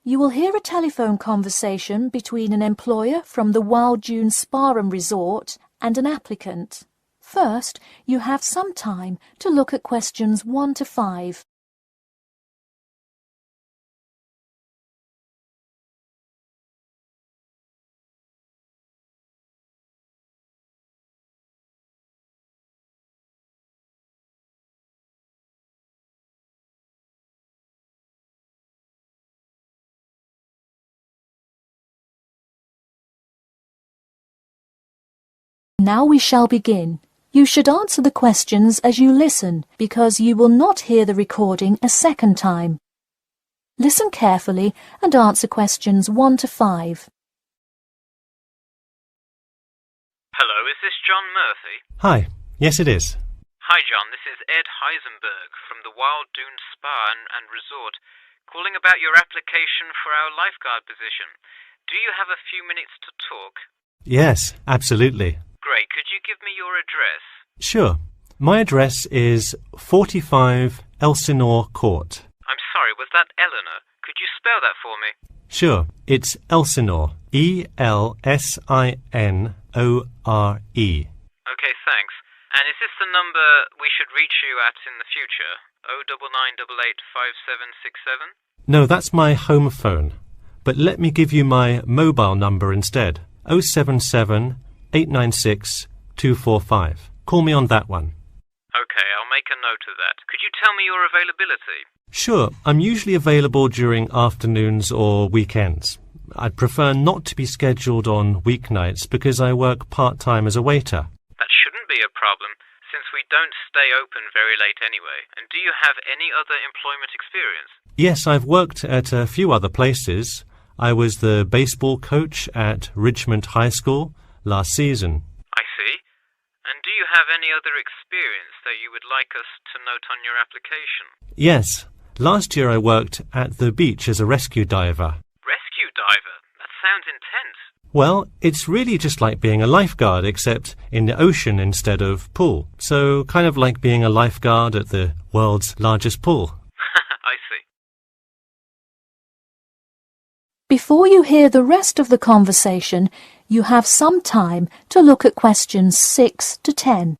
You will hear a telephone conversation between an employer from the Wild Dune Spa and Resort and an applicant. First, you have some time to look at questions 1 to 5. Now we shall begin. You should answer the questions as you listen, because you will not hear the recording a second time. Listen carefully and answer questions 1 to 5. Hello, is this John Murphy? Hi. Yes, it is. Hi, John. This is Ed Heisenberg from the Wild Dune Spa and Resort, calling about your application for our lifeguard position. Do you have a few minutes to talk? Yes, absolutely. Great. Could you give me your address? Sure. My address is 45 Elsinore Court. I'm sorry, was that Eleanor? Could you spell that for me? Sure. It's Elsinore. E-L-S-I-N-O-R-E. Okay, thanks. And is this the number we should reach you at in the future? 099885767? No, that's my home phone. But let me give you my mobile number instead. 077-896-245. Call me on that one. Okay, I'll make a note of that. Could you tell me your availability? Sure. I'm usually available during afternoons or weekends. I'd prefer not to be scheduled on weeknights because I work part-time as a waiter. That shouldn't be a problem, since we don't stay open very late anyway. And do you have any other employment experience? Yes, I've worked at a few other places. I was the baseball coach at Richmond High School last season. I see. And do you have any other experience that you would like us to note on your application? Yes. Last year I worked at the beach as a rescue diver. Rescue diver? That sounds intense. Well, it's really just like being a lifeguard, except in the ocean instead of pool. So kind of like being a lifeguard at the world's largest pool. I see. Before you hear the rest of the conversation, you have some time to look at questions 6 to 10.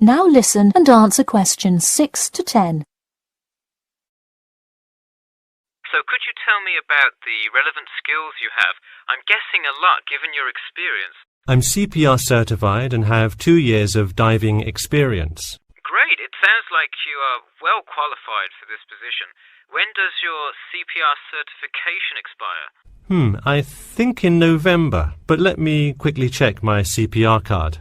Now listen and answer questions 6 to 10. So could you tell me about the relevant skills you have? I'm guessing a lot given your experience. I'm CPR certified and have 2 years of diving experience. Great. It sounds like you are well qualified for this position. When does your CPR certification expire? I think in November, but let me quickly check my CPR card.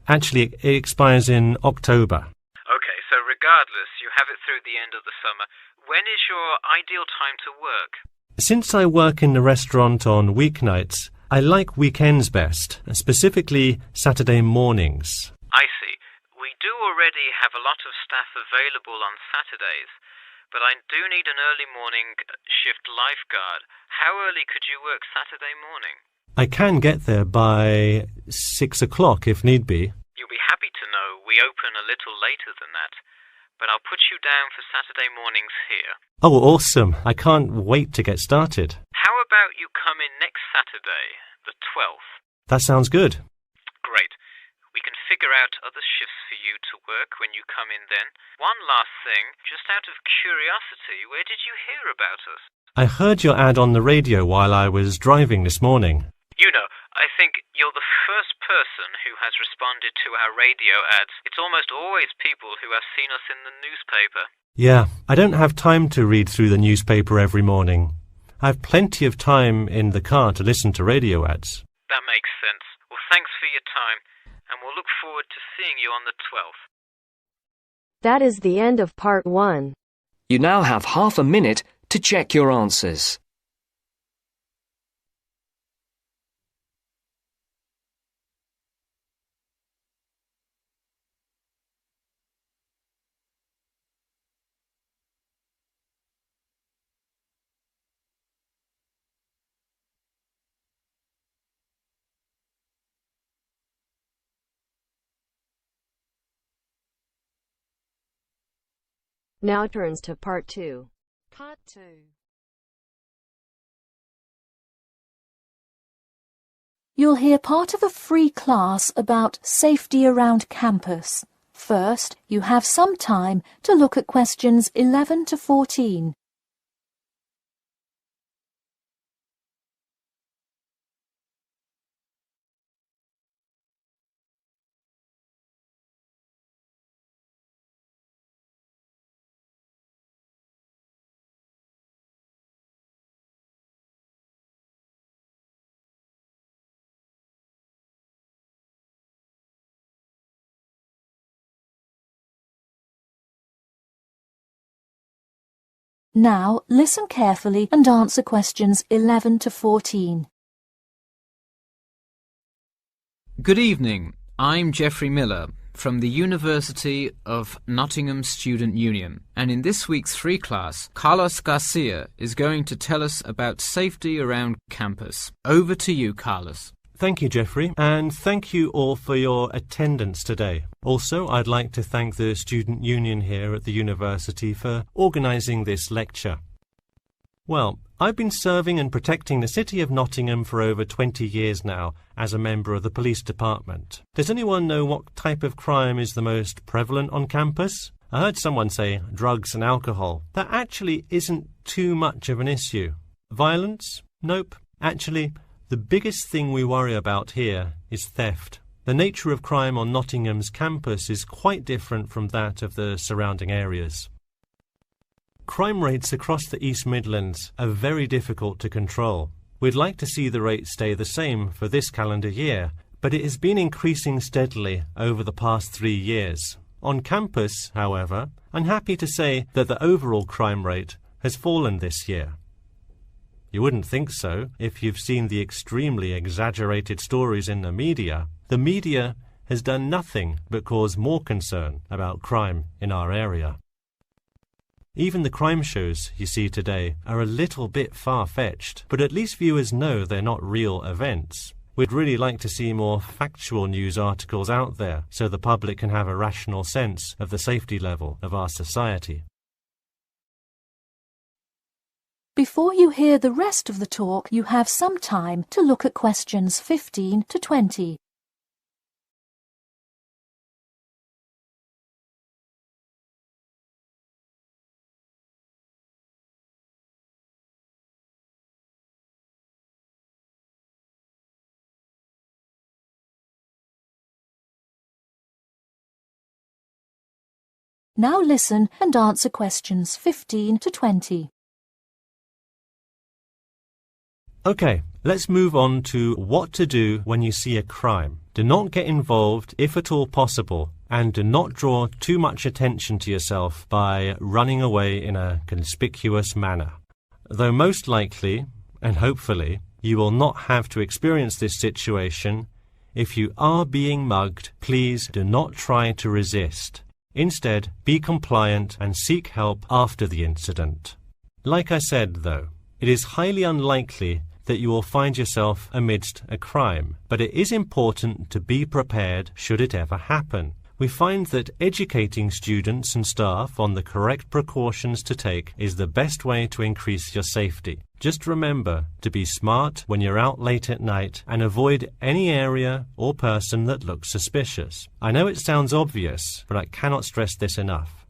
Actually, it expires in October. Okay, so regardless, you have it through the end of the summer. When is your ideal time to work? Since I work in the restaurant on weeknights, I like weekends best, specifically Saturday mornings. I see. We do already have a lot of staff available on Saturdays, but I do need an early morning shift lifeguard. How early could you work Saturday morning? I can get there by 6 o'clock if need be. You'll be happy to know we open a little later than that, but I'll put you down for Saturday mornings here. Oh, awesome. I can't wait to get started. How about you come in next Saturday, the 12th? That sounds good. Great. We can figure out other shifts for you to work when you come in then. One last thing, just out of curiosity, where did you hear about us? I heard your ad on the radio while I was driving this morning. You know, I think you're the first person who has responded to our radio ads. It's almost always people who have seen us in the newspaper. Yeah, I don't have time to read through the newspaper every morning. I have plenty of time in the car to listen to radio ads. That makes sense. Well, thanks for your time, and we'll look forward to seeing you on the 12th. That is the end of part 1. You now have half a minute to check your answers. Now turns to Part 2. Part 2. You'll hear part of a free class about safety around campus. First, you have some time to look at questions 11 to 14. Now, listen carefully and answer questions 11 to 14. Good evening. I'm Geoffrey Miller from the University of Nottingham Student Union, and in this week's free class, Carlos Garcia is going to tell us about safety around campus. Over to you, Carlos. Thank you, Geoffrey, and thank you all for your attendance today. Also, I'd like to thank the Student Union here at the university for organising this lecture. Well, I've been serving and protecting the city of Nottingham for over 20 years now as a member of the police department. Does anyone know what type of crime is the most prevalent on campus? I heard someone say drugs and alcohol. That actually isn't too much of an issue. Violence? Nope. Actually, the biggest thing we worry about here is theft. The nature of crime on Nottingham's campus is quite different from that of the surrounding areas. Crime rates across the East Midlands are very difficult to control. We'd like to see the rate stay the same for this calendar year, but it has been increasing steadily over the past 3 years. On campus, however, I'm happy to say that the overall crime rate has fallen this year. You wouldn't think so if you've seen the extremely exaggerated stories in the media. The media has done nothing but cause more concern about crime in our area. Even the crime shows you see today are a little bit far-fetched, but at least viewers know they're not real events. We'd really like to see more factual news articles out there so the public can have a rational sense of the safety level of our society. Before you hear the rest of the talk, you have some time to look at questions 15 to 20. Now listen and answer questions 15 to 20. Okay, let's move on to what to do when you see a crime. Do not get involved if at all possible, and do not draw too much attention to yourself by running away in a conspicuous manner. Though most likely, and hopefully, you will not have to experience this situation, if you are being mugged, please do not try to resist. Instead, be compliant and seek help after the incident. Like I said, though, it is highly unlikely that you will find yourself amidst a crime, but it is important to be prepared should it ever happen. We find that educating students and staff on the correct precautions to take is the best way to increase your safety. Just remember to be smart when you're out late at night and avoid any area or person that looks suspicious. I know it sounds obvious, but I cannot stress this enough.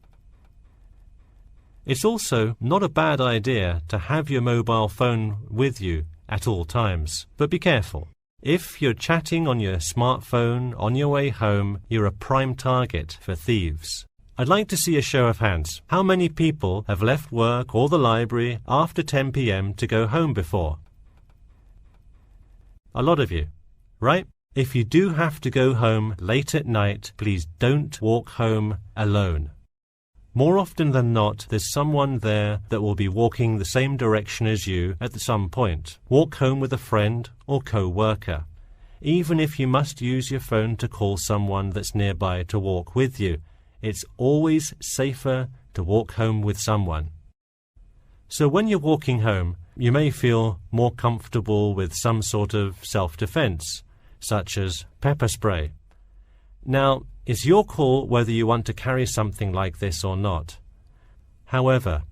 It's also not a bad idea to have your mobile phone with you at all times, but be careful. If you're chatting on your smartphone on your way home, you're a prime target for thieves. I'd like to see a show of hands. How many people have left work or the library after 10 p.m. to go home before? A lot of you, right? If you do have to go home late at night, please don't walk home alone. More often than not, there's someone there that will be walking the same direction as you at some point. Walk home with a friend or co-worker. Even if you must use your phone to call someone that's nearby to walk with you, it's always safer to walk home with someone. So when you're walking home, you may feel more comfortable with some sort of self-defense, such as pepper spray. Now, it's your call whether you want to carry something like this or not. However,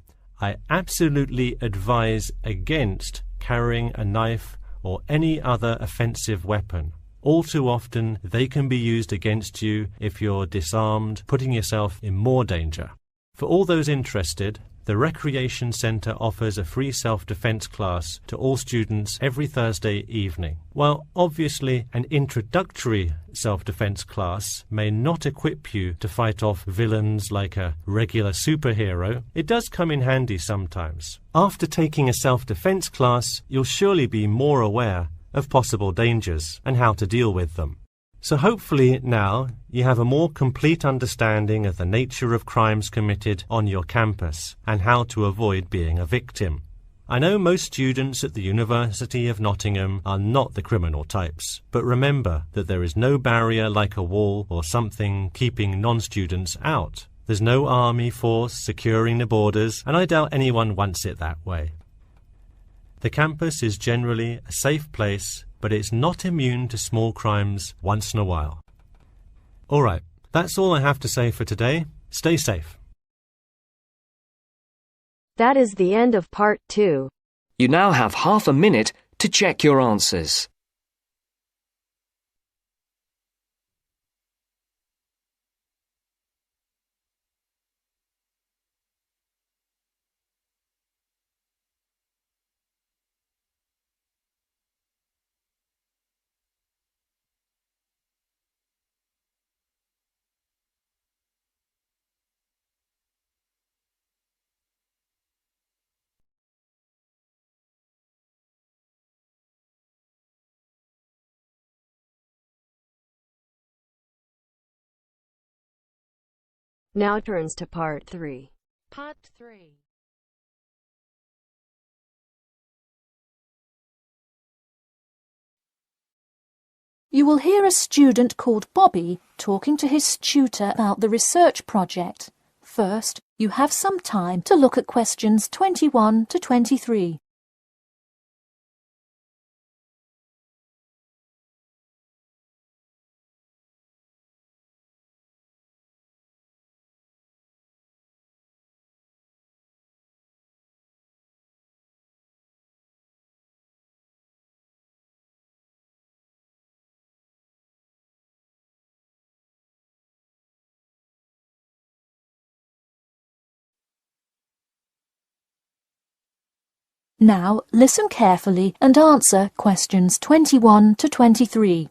I absolutely advise against carrying a knife or any other offensive weapon. All too often, they can be used against you if you're disarmed, putting yourself in more danger. For all those interested, the Recreation Centre offers a free self-defence class to all students every Thursday evening. While obviously an introductory self-defence class may not equip you to fight off villains like a regular superhero, it does come in handy sometimes. After taking a self-defence class, you'll surely be more aware of possible dangers and how to deal with them. So hopefully now you have a more complete understanding of the nature of crimes committed on your campus and how to avoid being a victim. I know most students at the University of Nottingham are not the criminal types, but remember that there is no barrier like a wall or something keeping non-students out. There's no army force securing the borders, and I doubt anyone wants it that way. The campus is generally a safe place, but it's not immune to small crimes once in a while. All right, that's all I have to say for today. Stay safe. That is the end of part 2. You now have half a minute to check your answers. Now turns to part 3. Part 3. You will hear a student called Bobby talking to his tutor about the research project. First, you have some time to look at questions 21 to 23. Now, listen carefully and answer questions 21 to 23.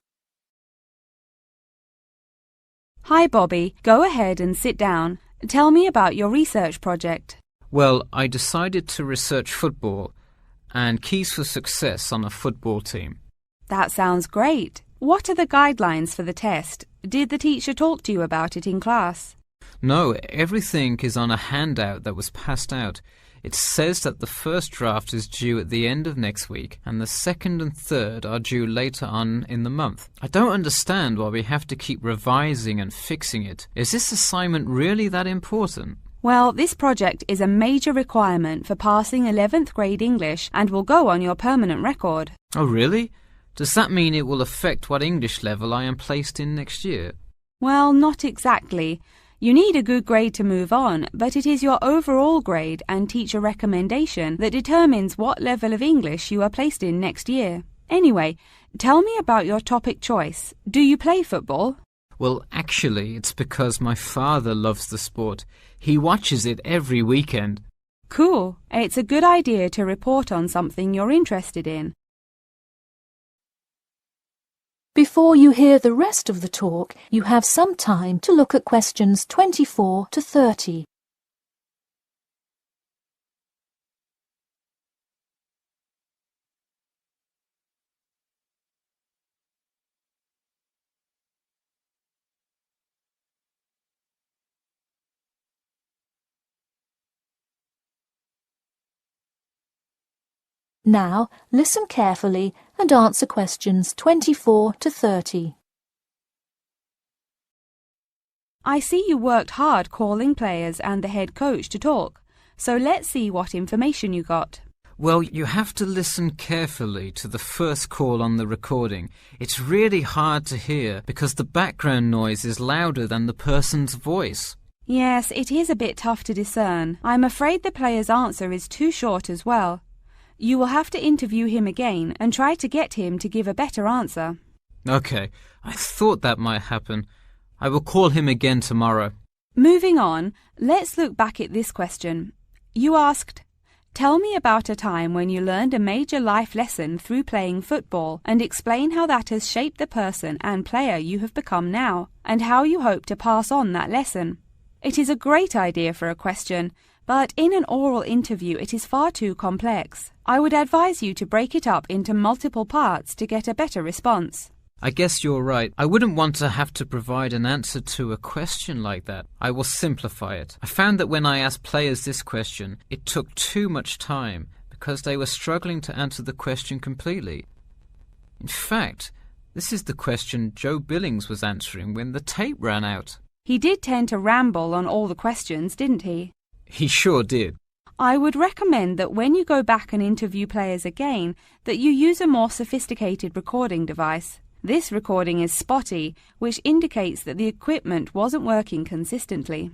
Hi, Bobby. Go ahead and sit down. Tell me about your research project. Well, I decided to research football and keys for success on a football team. That sounds great. What are the guidelines for the test? Did the teacher talk to you about it in class? No, everything is on a handout that was passed out. It says that the first draft is due at the end of next week and the second and third are due later on in the month. I don't understand why we have to keep revising and fixing it. Is this assignment really that important? Well, this project is a major requirement for passing 11th grade English and will go on your permanent record. Oh, really? Does that mean it will affect what English level I am placed in next year? Well, not exactly. You need a good grade to move on, but it is your overall grade and teacher recommendation that determines what level of English you are placed in next year. Anyway, tell me about your topic choice. Do you play football? Well, actually, it's because my father loves the sport. He watches it every weekend. Cool. It's a good idea to report on something you're interested in. Before you hear the rest of the talk, you have some time to look at questions 24 to 30. Now, listen carefully and answer questions 24 to 30. I see you worked hard calling players and the head coach to talk, so let's see what information you got. Well, you have to listen carefully to the first call on the recording. It's really hard to hear because the background noise is louder than the person's voice. Yes, it is a bit tough to discern. I'm afraid the player's answer is too short as well. You will have to interview him again and try to get him to give a better answer. Okay, I thought that might happen. I will call him again tomorrow. Moving on, let's look back at this question. You asked, tell me about a time when you learned a major life lesson through playing football and explain how that has shaped the person and player you have become now, and how you hope to pass on that lesson. It is a great idea for a question, but in an oral interview it is far too complex. I would advise you to break it up into multiple parts to get a better response. I guess you're right. I wouldn't want to have to provide an answer to a question like that. I will simplify it. I found that when I asked players this question, it took too much time because they were struggling to answer the question completely. In fact, this is the question Joe Billings was answering when the tape ran out. He did tend to ramble on all the questions, didn't he? He sure did. I would recommend that when you go back and interview players again, that you use a more sophisticated recording device. This recording is spotty, which indicates that the equipment wasn't working consistently.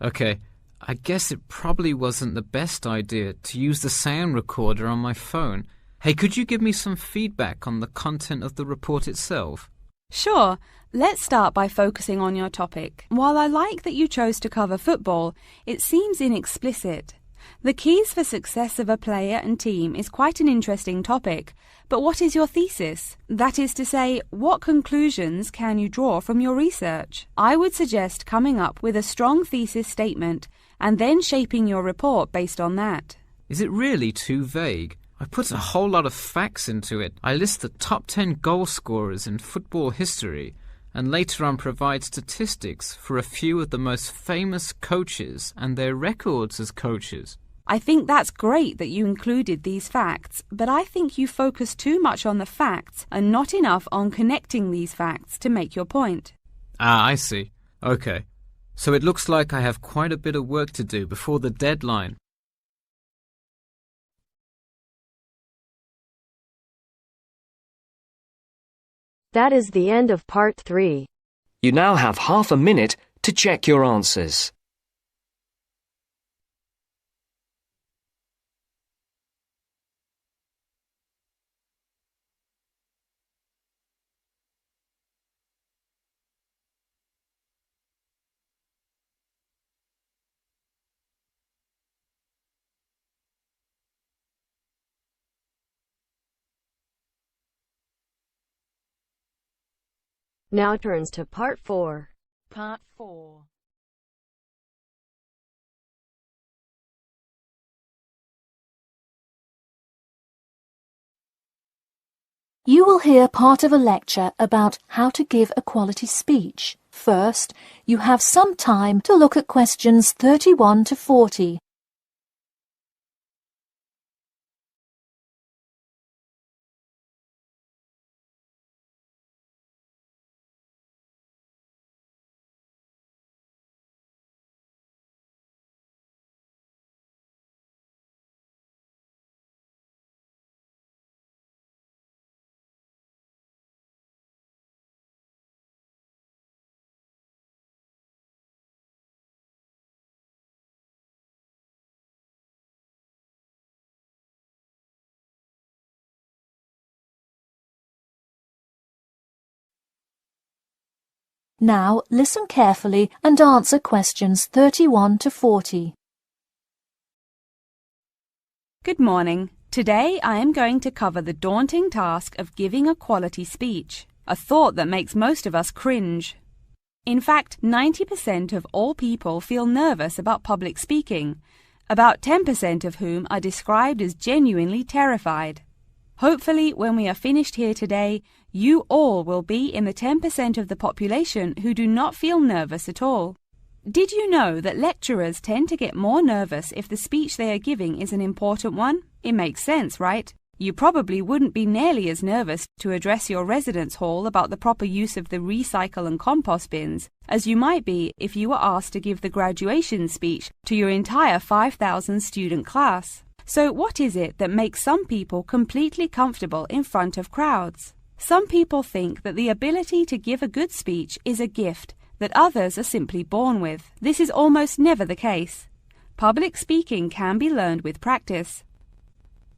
Okay, I guess it probably wasn't the best idea to use the sound recorder on my phone. Hey, could you give me some feedback on the content of the report itself? Sure. Let's start by focusing on your topic. While I like that you chose to cover football, it seems inexplicit. The keys for success of a player and team is quite an interesting topic, but what is your thesis? That is to say, what conclusions can you draw from your research? I would suggest coming up with a strong thesis statement and then shaping your report based on that. Is it really too vague? I put a whole lot of facts into it. I list the top 10 goal scorers in football history and later on provide statistics for a few of the most famous coaches and their records as coaches. I think that's great that you included these facts, but I think you focus too much on the facts and not enough on connecting these facts to make your point. Ah, I see. Okay. So it looks like I have quite a bit of work to do before the deadline. That is the end of part 3. You now have half a minute to check your answers. Now turns to part 4. Part 4. You will hear part of a lecture about how to give a quality speech. First, you have some time to look at questions 31 to 40. Now listen carefully and answer questions 31 to 40. Good morning. Today I am going to cover the daunting task of giving a quality speech, a thought that makes most of us cringe. In fact, 90% of all people feel nervous about public speaking, about 10% of whom are described as genuinely terrified. Hopefully, when we are finished here today, you all will be in the 10% of the population who do not feel nervous at all. Did you know that lecturers tend to get more nervous if the speech they are giving is an important one? It makes sense, right? You probably wouldn't be nearly as nervous to address your residence hall about the proper use of the recycle and compost bins as you might be if you were asked to give the graduation speech to your entire 5,000 student class. So what is it that makes some people completely comfortable in front of crowds? Some people think that the ability to give a good speech is a gift that others are simply born with. This is almost never the case. Public speaking can be learned with practice.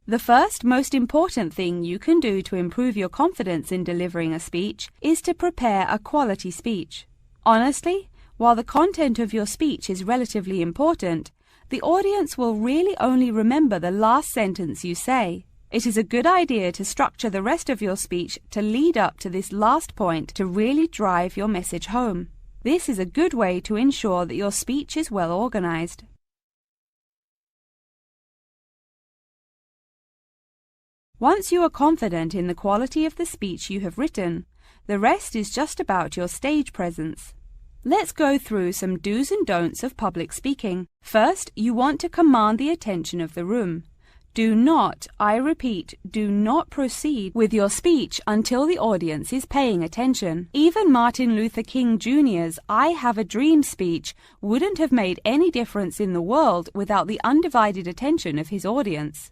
The first most important thing you can do to improve your confidence in delivering a speech is to prepare a quality speech. Honestly, while the content of your speech is relatively important, the audience will really only remember the last sentence you say. It is a good idea to structure the rest of your speech to lead up to this last point to really drive your message home. This is a good way to ensure that your speech is well organized. Once you are confident in the quality of the speech you have written, the rest is just about your stage presence. Let's go through some do's and don'ts of public speaking. First, you want to command the attention of the room. Do not, I repeat, do not proceed with your speech until the audience is paying attention. Even Martin Luther King Jr.'s I Have a Dream speech wouldn't have made any difference in the world without the undivided attention of his audience.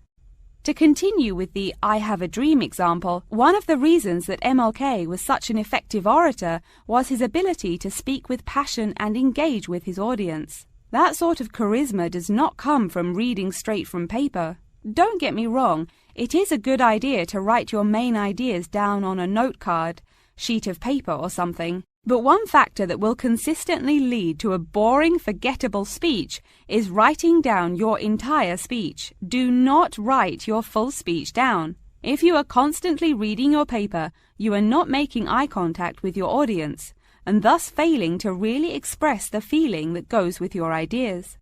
To continue with the I Have a Dream example, one of the reasons that MLK was such an effective orator was his ability to speak with passion and engage with his audience. That sort of charisma does not come from reading straight from paper. Don't get me wrong, it is a good idea to write your main ideas down on a note card, sheet of paper or something. But one factor that will consistently lead to a boring, forgettable speech is writing down your entire speech. Do not write your full speech down. If you are constantly reading your paper, you are not making eye contact with your audience, and thus failing to really express the feeling that goes with your ideas.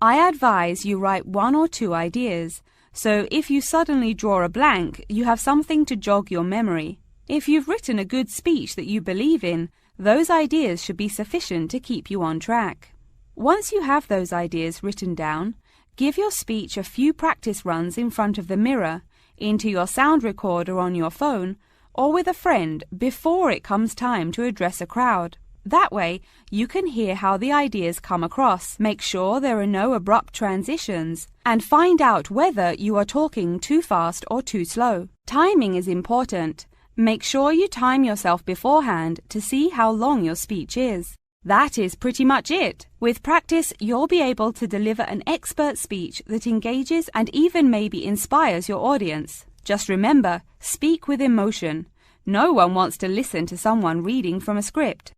I advise you write 1 or 2 ideas, so if you suddenly draw a blank, you have something to jog your memory. If you've written a good speech that you believe in, those ideas should be sufficient to keep you on track. Once you have those ideas written down, give your speech a few practice runs in front of the mirror, into your sound recorder on your phone, or with a friend before it comes time to address a crowd. That way, you can hear how the ideas come across, make sure there are no abrupt transitions, and find out whether you are talking too fast or too slow. Timing is important. Make sure you time yourself beforehand to see how long your speech is. That is pretty much it. With practice, you'll be able to deliver an expert speech that engages and even maybe inspires your audience. Just remember, speak with emotion. No one wants to listen to someone reading from a script.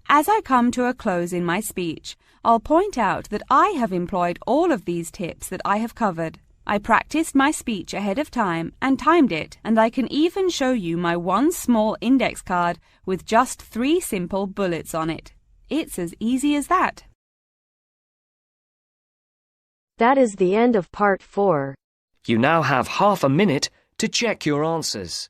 As I come to a close in my speech, I'll point out that I have employed all of these tips that I have covered. I practiced my speech ahead of time and timed it, and I can even show you my one small index card with just 3 simple bullets on it. It's as easy as that. That is the end of part 4. You now have half a minute to check your answers.